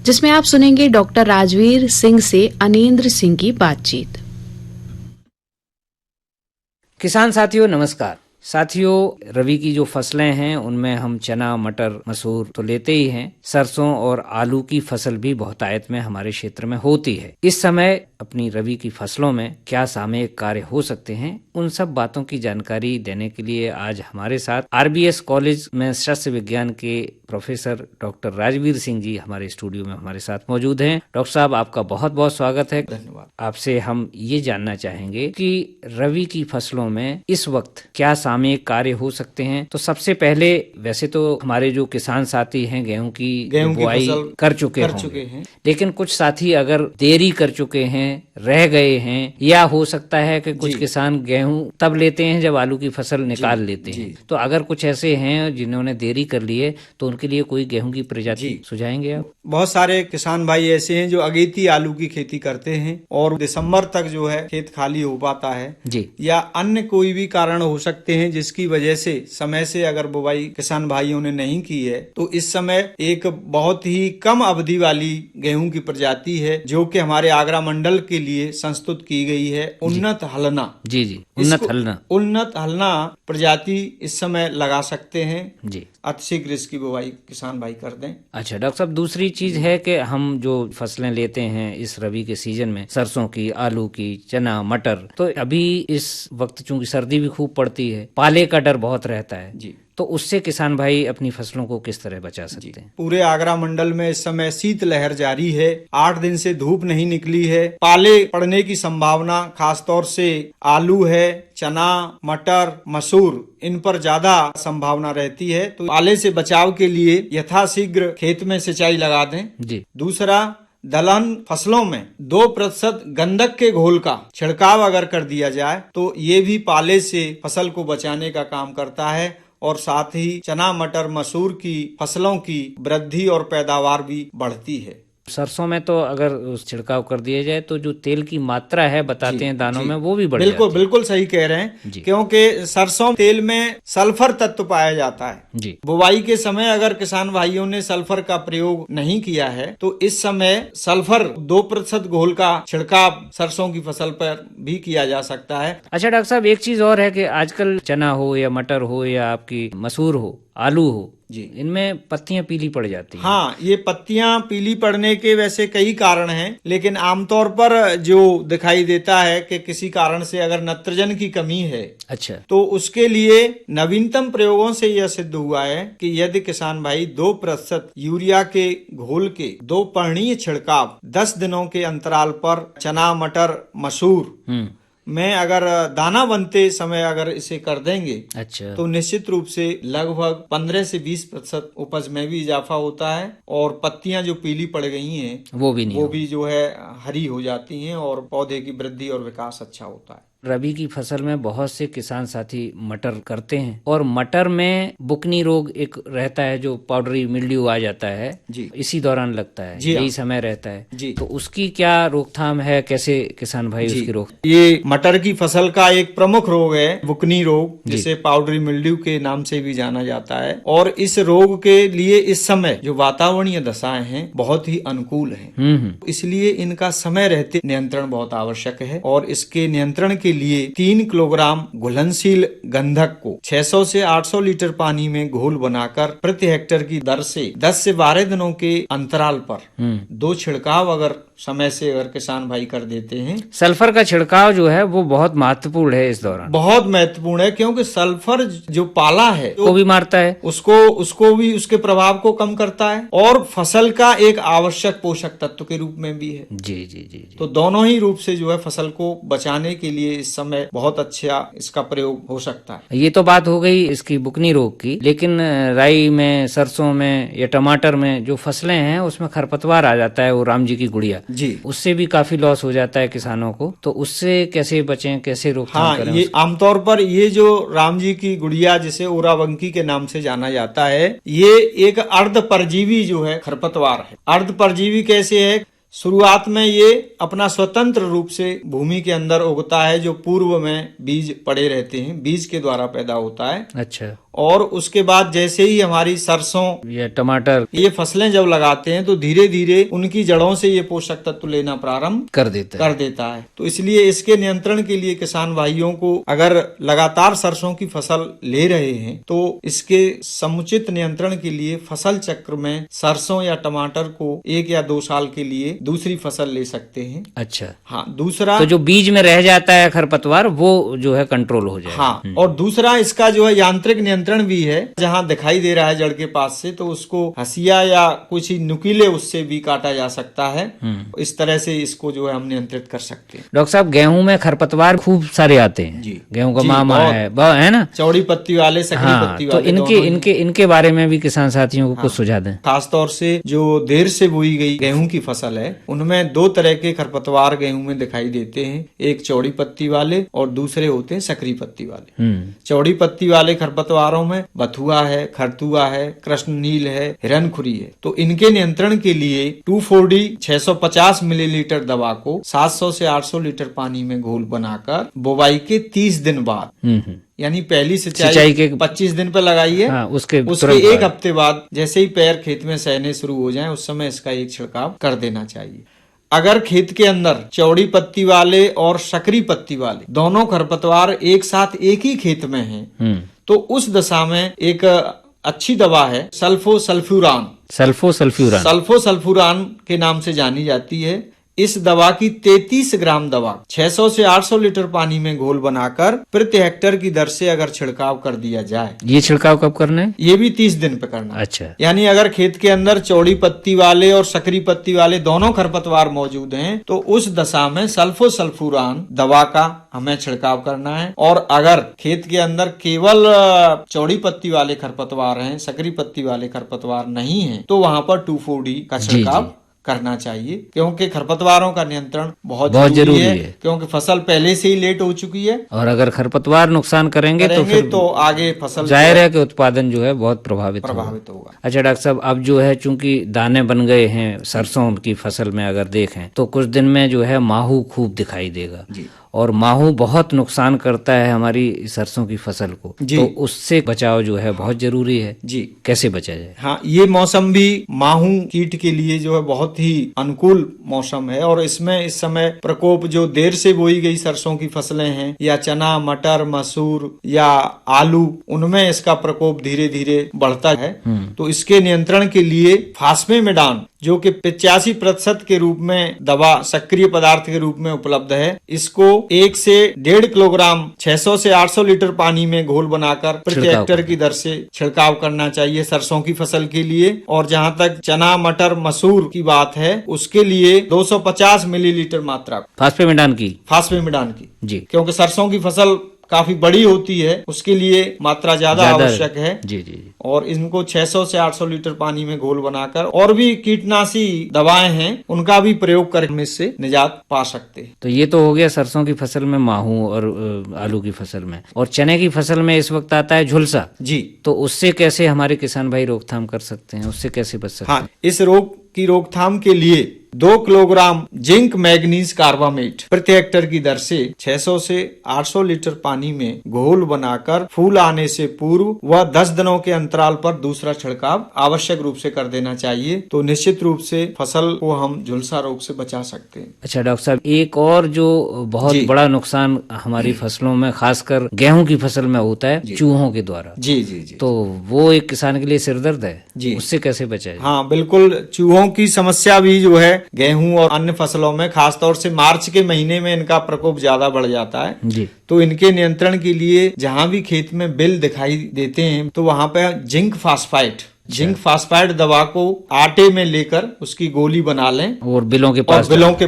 जिसमें आप सुनेंगे डॉक्टर राजवीर सिंह से अनिंद्र सिंह की बातचीत। किसान साथियों नमस्कार। साथियों, रबी की जो फसलें हैं उनमें हम चना, मटर, मसूर तो लेते ही हैं। सरसों और आलू की फसल भी बहुतायत में हमारे क्षेत्र में होती है। इस समय अपनी रबी की फसलों में क्या सामयिक कार्य हो सकते हैं, उन सब बातों की जानकारी देने के लिए आज हमारे साथ आरबीएस कॉलेज में शस्य विज्ञान के प्रोफेसर डॉक्टर राजवीर सिंह जी हमारे स्टूडियो में हमारे साथ मौजूद हैं। डॉक्टर साहब, आपका बहुत बहुत स्वागत है। धन्यवाद। आपसे हम ये जानना चाहेंगे कि रबी की फसलों में इस वक्त क्या सामयिक कार्य हो सकते हैं। तो सबसे पहले वैसे तो हमारे जो किसान साथी हैं गेहूं की बुआई कर चुके हैं, लेकिन कुछ साथी अगर देरी कर चुके हैं, रह गए हैं, या हो सकता है कि कुछ किसान गेहूं तब लेते हैं जब आलू की फसल निकाल लेते हैं। तो अगर कुछ ऐसे हैं जिन्होंने देरी कर ली है तो उनके लिए कोई गेहूं की प्रजाति सुझाएंगे आप? बहुत सारे किसान भाई ऐसे हैं जो अगेती आलू की खेती करते हैं और दिसंबर तक जो है खेत खाली हो पाता है जी, या अन्य कोई भी कारण हो सकते हैं जिसकी वजह से समय से अगर बुवाई किसान भाइयों ने नहीं की है। तो इस समय एक बहुत ही कम अवधि वाली गेहूं की प्रजाति है जो कि हमारे आगरा मंडल के लिए संस्तुत की गई है, उन्नत हलना। जी जी, उन्नत हलना प्रजाति इस समय लगा सकते हैं जी। अतिशीघ्र इसकी बुवाई किसान भाई कर दें। अच्छा डॉक्टर साहब, दूसरी चीज है कि हम जो फसलें लेते हैं इस रबी के सीजन में, सरसों की, आलू की, चना, मटर, तो अभी इस वक्त चूंकि सर्दी भी खूब पड़ती है, पाले का डर बहुत रहता है जी, तो उससे किसान भाई अपनी फसलों को किस तरह बचा सकते हैं? पूरे आगरा मंडल में इस समय शीत लहर जारी है। 8 दिन से धूप नहीं निकली है। पाले पड़ने की संभावना खासतौर से आलू है, चना, मटर, मसूर, इन पर ज्यादा संभावना रहती है। तो पाले से बचाव के लिए यथाशीघ्र खेत में सिंचाई लगा दें। जी। दूसरा, दलहन फसलों में 2% गंधक के घोल का छिड़काव अगर कर दिया जाए तो ये भी पाले से फसल को बचाने का काम करता है और साथ ही चना, मटर, मसूर की फसलों की वृद्धि और पैदावार भी बढ़ती है। सरसों में तो अगर छिड़काव कर दिया जाए तो जो तेल की मात्रा है बताते हैं दानों में, वो भी बढ़ जाती है। बिल्कुल सही कह रहे हैं, क्योंकि सरसों तेल में सल्फर तत्व पाया जाता है। जी। बुवाई के समय अगर किसान भाइयों ने सल्फर का प्रयोग नहीं किया है तो इस समय सल्फर 2% घोल का छिड़काव सरसों की फसल पर भी किया जा सकता है। अच्छा डॉक्टर साहब, एक चीज और है कि आजकल चना हो या मटर हो या आपकी मसूर हो, आलू हो, जी, इनमें पत्तियां पीली पड़ जाती हैं। हाँ, ये पत्तियां पीली पड़ने के वैसे कई कारण हैं, लेकिन आमतौर पर जो दिखाई देता है कि किसी कारण से अगर नत्रजन की कमी है, अच्छा, तो उसके लिए नवीनतम प्रयोगों से यह सिद्ध हुआ है कि यदि किसान भाई 2% यूरिया के घोल के 2 पर्णीय छिड़काव 10 दिनों के अंतराल पर चना, मटर, मसूर में अगर दाना बनते समय अगर इसे कर देंगे, अच्छा, तो निश्चित रूप से लगभग 15 से 20% उपज में भी इजाफा होता है और पत्तियां जो पीली पड़ गई हैं वो भी जो है हरी हो जाती हैं और पौधे की वृद्धि और विकास अच्छा होता है। रबी की फसल में बहुत से किसान साथी मटर करते हैं और मटर में बुकनी रोग एक रहता है जो पाउडरी मिल्ड्यू आ जाता है जी, इसी दौरान लगता है, यही समय रहता है जी। तो उसकी क्या रोकथाम है, कैसे किसान भाई उसकी रोक? ये मटर की फसल का एक प्रमुख रोग है बुकनी रोग, जिसे पाउडरी मिल्ड्यू के नाम से भी जाना जाता है। और इस रोग के लिए इस समय जो वातावरणीय दशाएं हैं बहुत ही अनुकूल हैं, इसलिए इनका समय रहते नियंत्रण बहुत आवश्यक है। और इसके नियंत्रण के लिए 3 किलोग्राम घुलनशील गंधक को 600 से 800 लीटर पानी में घोल बनाकर प्रति हेक्टेयर की दर से 10 से 12 दिनों के अंतराल पर 2 छिड़काव अगर समय से अगर किसान भाई कर देते हैं। सल्फर का छिड़काव जो है वो बहुत महत्वपूर्ण है इस दौरान, बहुत महत्वपूर्ण है, क्योंकि सल्फर जो पाला है वो भी मारता है, उसको भी उसके प्रभाव को कम करता है और फसल का एक आवश्यक पोषक तत्व के रूप में भी है। जी जी जी जी। तो दोनों ही रूप से जो है फसल को बचाने के लिए इस समय बहुत अच्छा इसका प्रयोग हो सकता है। ये तो बात हो गई इसकी बुकनी रोग की, लेकिन राई में, सरसों में या टमाटर में जो फसलें हैं उसमें खरपतवार आ जाता है, वो राम जी की गुड़िया जी, उससे भी काफी लॉस हो जाता है किसानों को, तो उससे कैसे बचें, कैसे रोकथाम करें? ये आमतौर पर ये जो राम जी की गुड़िया जिसे ओरावंकी के नाम से जाना जाता है, ये एक अर्ध परजीवी जो है खरपतवार है। अर्ध परजीवी कैसे है? शुरुआत में ये अपना स्वतंत्र रूप से भूमि के अंदर उगता है, जो पूर्व में बीज पड़े रहते हैं, बीज के द्वारा पैदा होता है। अच्छा। और उसके बाद जैसे ही हमारी सरसों ये टमाटर ये फसलें जब लगाते हैं तो धीरे धीरे उनकी जड़ों से ये पोषक तत्व लेना प्रारंभ कर देता है। तो इसलिए इसके नियंत्रण के लिए किसान भाइयों को अगर लगातार सरसों की फसल ले रहे हैं तो इसके समुचित नियंत्रण के लिए फसल चक्र में सरसों या टमाटर को 1 या 2 साल के लिए दूसरी फसल ले सकते हैं। अच्छा। हाँ, दूसरा तो जो बीज में रह जाता है खरपतवार वो जो है कंट्रोल हो जाए। हाँ, और दूसरा इसका जो है यांत्रिक नियंत्रण भी है। जहाँ दिखाई दे रहा है जड़ के पास से, तो उसको हसिया या कुछ ही नुकीले उससे भी काटा जा सकता है। इस तरह से इसको जो है हम नियंत्रित कर सकते हैं। डॉक्टर साहब, गेहूं में खरपतवार खूब सारे आते हैं। जी, गेहूं का जी, मामा है ना, चौड़ी पत्ती वाले, सकरी हाँ, पत्ती तो वाले, इनके बारे में भी किसान साथियों को कुछ सुझाव दें। खासतौर से जो देर से बोई गई गेहूं की फसल है उनमें 2 तरह के खरपतवार गेहूं में दिखाई देते हैं। एक चौड़ी पत्ती वाले और दूसरे होते हैं सकरी पत्ती वाले। चौड़ी पत्ती वाले खरपतवारों में बथुआ है, खरतुआ है, कृष्णनील है, हिरनखुरी है। तो इनके नियंत्रण के लिए 2,4-D 650 मिलीलीटर दवा को 700 से 800 लीटर पानी में घोल बनाकर बुवाई के 30 दिन बाद, यानी पहली सिंचाई के 25 दिन पे लगाइए। हाँ, उसके 1 हफ्ते बाद जैसे ही पैर खेत में सहने शुरू हो जाएं, उस समय इसका एक छिड़काव कर देना चाहिए। अगर खेत के अंदर चौड़ी पत्ती वाले और सकरी पत्ती वाले दोनों खरपतवार एक साथ एक ही खेत में हैं, तो उस दशा में एक अच्छी दवा है सल्फोसल्फ्यूरान के नाम से जानी जाती है। इस दवा की 33 ग्राम दवा 600 से 800 लीटर पानी में घोल बनाकर प्रति हेक्टेयर की दर से अगर छिड़काव कर दिया जाए। ये छिड़काव कब करना है? ये भी 30 दिन पे करना है। अच्छा। यानी अगर खेत के अंदर चौड़ी पत्ती वाले और सकरी पत्ती वाले दोनों खरपतवार मौजूद हैं तो उस दशा में सल्फोसल्फ्यूरान दवा का हमें छिड़काव करना है। और अगर खेत के अंदर केवल चौड़ी पत्ती वाले खरपतवार हैं, सकरी पत्ती वाले खरपतवार नहीं है, तो वहां पर 2,4-D का छिड़काव करना चाहिए, क्योंकि खरपतवारों का नियंत्रण बहुत जरूरी है, क्योंकि फसल पहले से ही लेट हो चुकी है। और अगर खरपतवार नुकसान करेंगे तो आगे फसल जाहिर है कि उत्पादन जो है बहुत प्रभावित होगा। अच्छा डॉक्टर साहब, अब जो है चूंकि दाने बन गए हैं सरसों की फसल में, अगर देखें तो कुछ दिन में जो है माहू खूब दिखाई देगा और माहू बहुत नुकसान करता है हमारी सरसों की फसल को, तो उससे बचाव जो है बहुत जरूरी है। जी, कैसे बचा जाए? हाँ, ये मौसम भी माहू कीट के लिए जो है बहुत ही अनुकूल मौसम है। और इसमें इस समय प्रकोप जो देर से बोई गई सरसों की फसलें हैं या चना, मटर, मसूर या आलू, उनमें इसका प्रकोप धीरे धीरे बढ़ता है। तो इसके नियंत्रण के लिए फास्फेमिडान, जो कि 85% के रूप में दवा सक्रिय पदार्थ के रूप में उपलब्ध है, इसको 1 से 1.5 किलोग्राम 600 से 800 लीटर पानी में घोल बनाकर प्रति हेक्टेयर की दर से छिड़काव करना चाहिए सरसों की फसल के लिए। और जहां तक चना, मटर, मसूर की बात है, उसके लिए 250 मिलीलीटर मात्रा फास्फेमिडान की जी, क्योंकि सरसों की फसल काफी बड़ी होती है, उसके लिए मात्रा ज्यादा आवश्यक है। जी। और इनको 600 से 800 लीटर पानी में घोल बनाकर और भी कीटनाशी दवाएं हैं उनका भी प्रयोग कर हम इससे निजात पा सकते हैं। तो ये तो हो गया सरसों की फसल में माहू और आलू की फसल में। और चने की फसल में इस वक्त आता है झुलसा। जी, तो उससे कैसे हमारे किसान भाई रोकथाम कर सकते हैं, उससे कैसे बच सकते हैं? हाँ, इस रोग की रोकथाम के लिए 2 किलोग्राम जिंक मैग्नीज कार्बामेट प्रति हेक्टेयर की दर से 600 से 800 लीटर पानी में घोल बनाकर फूल आने से पूर्व व 10 दिनों के अंतराल पर दूसरा छिड़काव आवश्यक रूप से कर देना चाहिए। तो निश्चित रूप से फसल को हम झुलसा रोग से बचा सकते हैं। अच्छा डॉक्टर साहब, एक और जो बहुत बड़ा नुकसान हमारी फसलों में खासकर गेहूं की फसल में होता है चूहों के द्वारा। जी, तो वो एक किसान के लिए सिरदर्द है। जी, उससे कैसे बचा जाए? हाँ बिल्कुल, चूहों की समस्या भी जो है गेहूं और अन्य फसलों में खासतौर से मार्च के महीने में इनका प्रकोप ज्यादा बढ़ जाता है। जी, तो इनके नियंत्रण के लिए जहां भी खेत में बिल दिखाई देते हैं तो वहां पे जिंक फास्फाइड दवा को आटे में लेकर उसकी गोली बना लें और बिलों के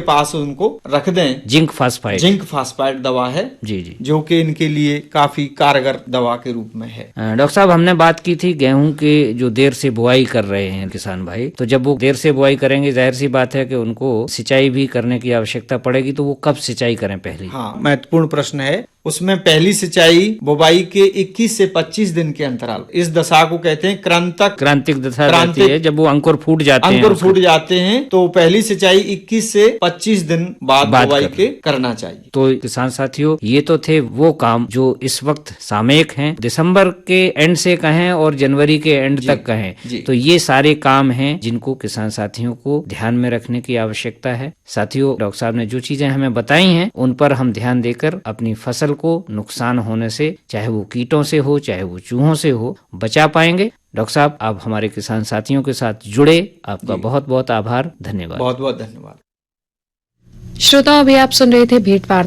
पास उनको रख दें। जिंक फास्फाइड दवा है जी, जो कि इनके लिए काफी कारगर दवा के रूप में है। डॉक्टर साहब, हमने बात की थी गेहूं के जो देर से बुआई कर रहे हैं किसान भाई, तो जब वो देर से बुआई करेंगे जाहिर सी बात है कि उनको सिंचाई भी करने की आवश्यकता पड़ेगी, तो वो कब सिंचाई करें पहले? हाँ, महत्वपूर्ण प्रश्न है। उसमें पहली सिंचाई बुवाई के 21 से 25 दिन के अंतराल, इस दशा को कहते हैं क्रांतिक दशा रहती है, जब वो अंकुर फूट जाते हैं। अंकुर फूट जाते हैं तो पहली सिंचाई 21 से 25 दिन बाद बुवाई के करना चाहिए। तो किसान साथियों, ये तो थे वो काम जो इस वक्त सामयिक हैं, दिसंबर के एंड से कहें और जनवरी के एंड तक कहें, तो ये सारे काम हैं जिनको किसान साथियों को ध्यान में रखने की आवश्यकता है। साथियों, डॉक्टर साहब ने जो चीजें हमें बताई हैं उन पर हम ध्यान देकर अपनी फसल को नुकसान होने से, चाहे वो कीटों से हो चाहे वो चूहों से हो, बचा पाएंगे। डॉक्टर साहब, आप हमारे किसान साथियों के साथ जुड़े, आपका बहुत बहुत आभार, धन्यवाद। बहुत बहुत धन्यवाद। श्रोताओं, अभी आप सुन रहे थे भेंट वार्ता